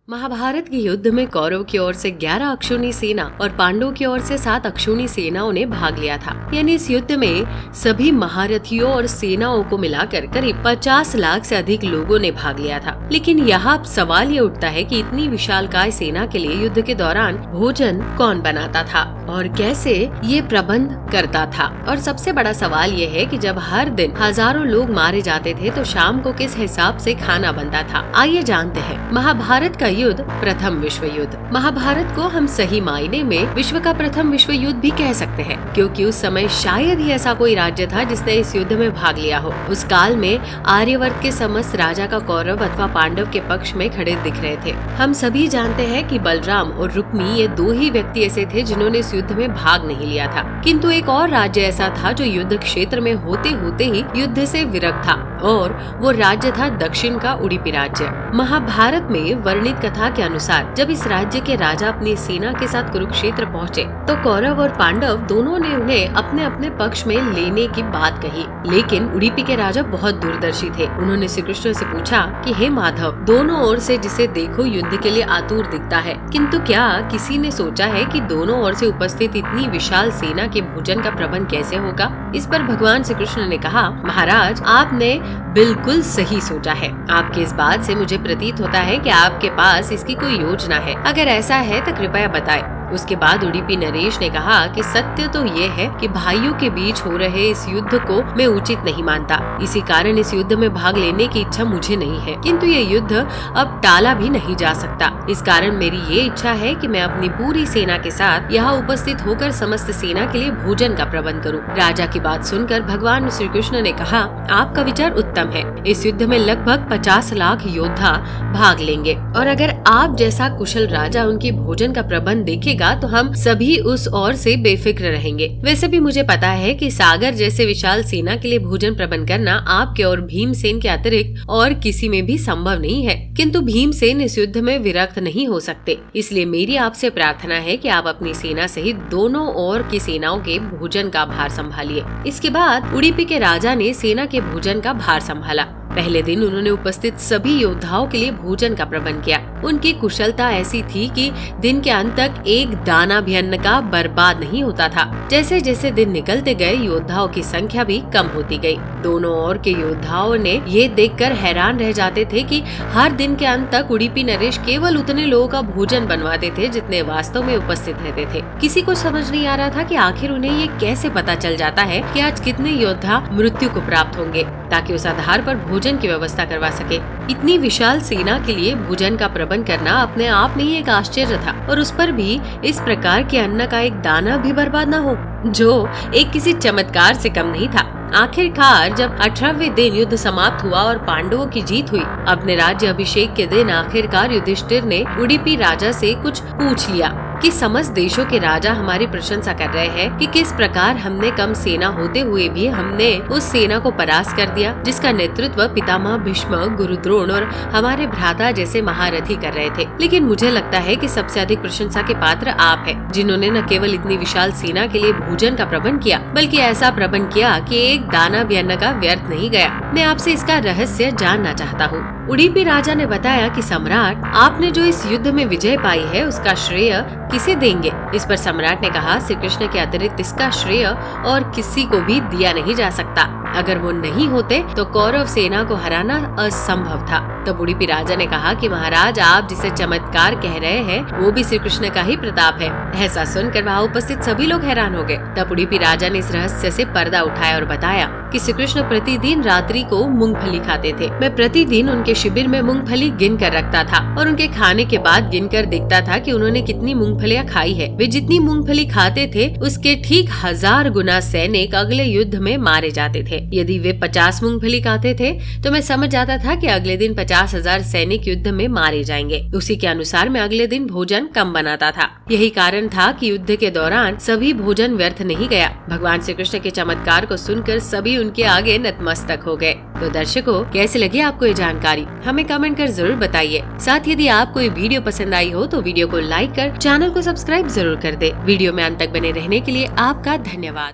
महाभारत के युद्ध में कौरव की ओर से 11 अक्षौणी सेना और पांडवों की ओर से 7 अक्षौणी सेनाओं ने भाग लिया था। यानी इस युद्ध में सभी महारथियों और सेनाओं को मिलाकर करीब 50 लाख से अधिक लोगों ने भाग लिया था। लेकिन यहाँ सवाल ये उठता है कि इतनी विशालकाय सेना के लिए युद्ध के दौरान भोजन कौन बनाता था और कैसे ये प्रबंध करता था। और सबसे बड़ा सवाल ये है कि जब हर दिन हजारों लोग मारे जाते थे तो शाम को किस हिसाब से खाना बनता था। आइए जानते हैं। महाभारत का युद्ध प्रथम विश्व युद्ध। महाभारत को हम सही मायने में विश्व का प्रथम विश्व युद्ध भी कह सकते हैं, क्योंकि उस समय शायद ही ऐसा कोई राज्य था जिसने इस युद्ध में भाग लिया हो। उस काल में आर्यवर्त के समस्त राजा का कौरव अथवा पांडव के पक्ष में खड़े दिख रहे थे। हम सभी जानते हैं कि बलराम और रुक्मी ये 2 ही व्यक्ति ऐसे थे जिन्होंने इस युद्ध में भाग नहीं लिया था, किंतु एक और राज्य ऐसा था जो युद्ध क्षेत्र में होते होते ही युद्ध से विरक्त था, और वो राज्य था दक्षिण का उडुपी राज्य। महाभारत में वर्णित कथा के अनुसार जब इस राज्य के राजा अपनी सेना के साथ कुरुक्षेत्र पहुँचे तो कौरव और पांडव दोनों ने उन्हें अपने अपने पक्ष में लेने की बात कही। लेकिन उडुपी के राजा बहुत दूरदर्शी थे। उन्होंने श्री कृष्ण से पूछा कि हे माधव, दोनों ओर से जिसे देखो युद्ध के लिए आतुर दिखता है, किंतु क्या किसी ने सोचा है कि दोनों ओर से उपस्थित इतनी विशाल सेना के भोजन का प्रबंध कैसे होगा। इस पर भगवान श्री कृष्ण ने कहा, महाराज आपने बिल्कुल सही सोचा है। आपकी इस बात से मुझे प्रतीत होता है कि आपके पास इसकी कोई योजना है। अगर ऐसा है तो कृपया बताएं। उसके बाद उडुपी नरेश ने कहा कि सत्य तो ये है कि भाइयों के बीच हो रहे इस युद्ध को मैं उचित नहीं मानता। इसी कारण इस युद्ध में भाग लेने की इच्छा मुझे नहीं है, किंतु ये युद्ध अब टाला भी नहीं जा सकता। इस कारण मेरी ये इच्छा है कि मैं अपनी पूरी सेना के साथ यहाँ उपस्थित होकर समस्त सेना के लिए भोजन का प्रबंध करूँ। राजा की बात सुनकर भगवान श्री कृष्ण ने कहा, आपका विचार उत्तम है। इस युद्ध में लगभग 50 लाख योद्धा भाग लेंगे, और अगर आप जैसा कुशल राजा उनकी भोजन का प्रबंध देखेगा तो हम सभी उस ओर से बेफिक्र रहेंगे। वैसे भी मुझे पता है कि सागर जैसे विशाल सेना के लिए भोजन प्रबंध करना आपके और भीमसेन के अतिरिक्त और किसी में भी संभव नहीं है, किंतु भीमसेन इस युद्ध में विरक्त नहीं हो सकते। इसलिए मेरी आपसे प्रार्थना है कि आप अपनी सेना सहित दोनों ओर की सेनाओं के भोजन का भार संभालिए। इसके बाद उडुपी के राजा ने सेना के भोजन का भार संभाला। पहले दिन उन्होंने उपस्थित सभी योद्धाओं के लिए भोजन का प्रबंध किया। उनकी कुशलता ऐसी थी कि दिन के अंत तक एक दाना भी अन्न का बर्बाद नहीं होता था। जैसे जैसे दिन निकलते गए योद्धाओं की संख्या भी कम होती गई। दोनों ओर के योद्धाओं ने ये देखकर हैरान रह जाते थे कि हर दिन के अंत तक उडुपी नरेश केवल उतने लोगों का भोजन बनवाते थे जितने वास्तव में उपस्थित रहते थे। किसी को समझ नहीं आ रहा था कि आखिर उन्हें ये कैसे पता चल जाता है कि आज कितने योद्धा मृत्यु को प्राप्त होंगे, ताकि उस आधार पर भोजन की व्यवस्था करवा सके। इतनी विशाल सेना के लिए भोजन का प्रबंध करना अपने आप में ही एक आश्चर्य था, और उस पर भी इस प्रकार के अन्न का एक दाना भी बर्बाद न हो, जो एक किसी चमत्कार से कम नहीं था। आखिरकार जब 18वें दिन युद्ध समाप्त हुआ और पांडवों की जीत हुई, अपने राज्य अभिषेक के दिन आखिरकार युधिष्ठिर ने उडुपी राजा से कुछ पूछ लिया कि समस्त देशों के राजा हमारी प्रशंसा कर रहे हैं कि किस प्रकार हमने कम सेना होते हुए भी हमने उस सेना को परास्त कर दिया जिसका नेतृत्व पितामह भीष्म, गुरु द्रोण और हमारे भ्राता जैसे महारथी कर रहे थे। लेकिन मुझे लगता है कि सबसे अधिक प्रशंसा के पात्र आप हैं, जिन्होंने न केवल इतनी विशाल सेना के लिए भोजन का प्रबंध किया, बल्कि ऐसा प्रबंध किया कि एक दाना भी अन्न का व्यर्थ नहीं गया। मैं आपसे इसका रहस्य जानना चाहता हूँ। उडुपी राजा ने बताया कि सम्राट, आपने जो इस युद्ध में विजय पाई है उसका श्रेय किसे देंगे। इस पर सम्राट ने कहा, श्री कृष्ण के अतिरिक्त इसका श्रेय और किसी को भी दिया नहीं जा सकता। अगर वो नहीं होते तो कौरव सेना को हराना असंभव था। तब उडुपी राजा ने कहा कि महाराज, आप जिसे चमत्कार कह रहे हैं वो भी श्री कृष्ण का ही प्रताप है। ऐसा सुनकर वहाँ उपस्थित सभी लोग हैरान हो गए। तब उडुपी राजा ने इस रहस्य से पर्दा उठाया और बताया कि श्री कृष्ण प्रतिदिन रात्रि को मूंगफली खाते थे। मैं प्रतिदिन उनके शिविर में मूंगफली गिन कर रखता था और उनके खाने के बाद गिनकर देखता था कि उन्होंने कितनी मूंगफलियां खाई है। वे जितनी मूंगफली खाते थे उसके ठीक 1000 गुना सैनिक अगले युद्ध में मारे जाते थे। यदि वे 50 मूंगफली खाते थे तो मैं समझ जाता था कि अगले दिन 50,000 सैनिक युद्ध में मारे जाएंगे। उसी के अनुसार मैं अगले दिन भोजन कम बनाता था। यही कारण था कि युद्ध के दौरान सभी भोजन व्यर्थ नहीं गया। भगवान श्री कृष्ण के चमत्कार को सुनकर सभी उनके आगे नतमस्तक हो गए। तो दर्शकों, कैसी लगी आपको ये जानकारी, हमें कमेंट कर जरूर बताइए। साथ ही यदि आपको ये वीडियो पसंद आई हो तो वीडियो को लाइक कर चैनल को सब्सक्राइब जरूर कर दे। वीडियो में अंत तक बने रहने के लिए आपका धन्यवाद।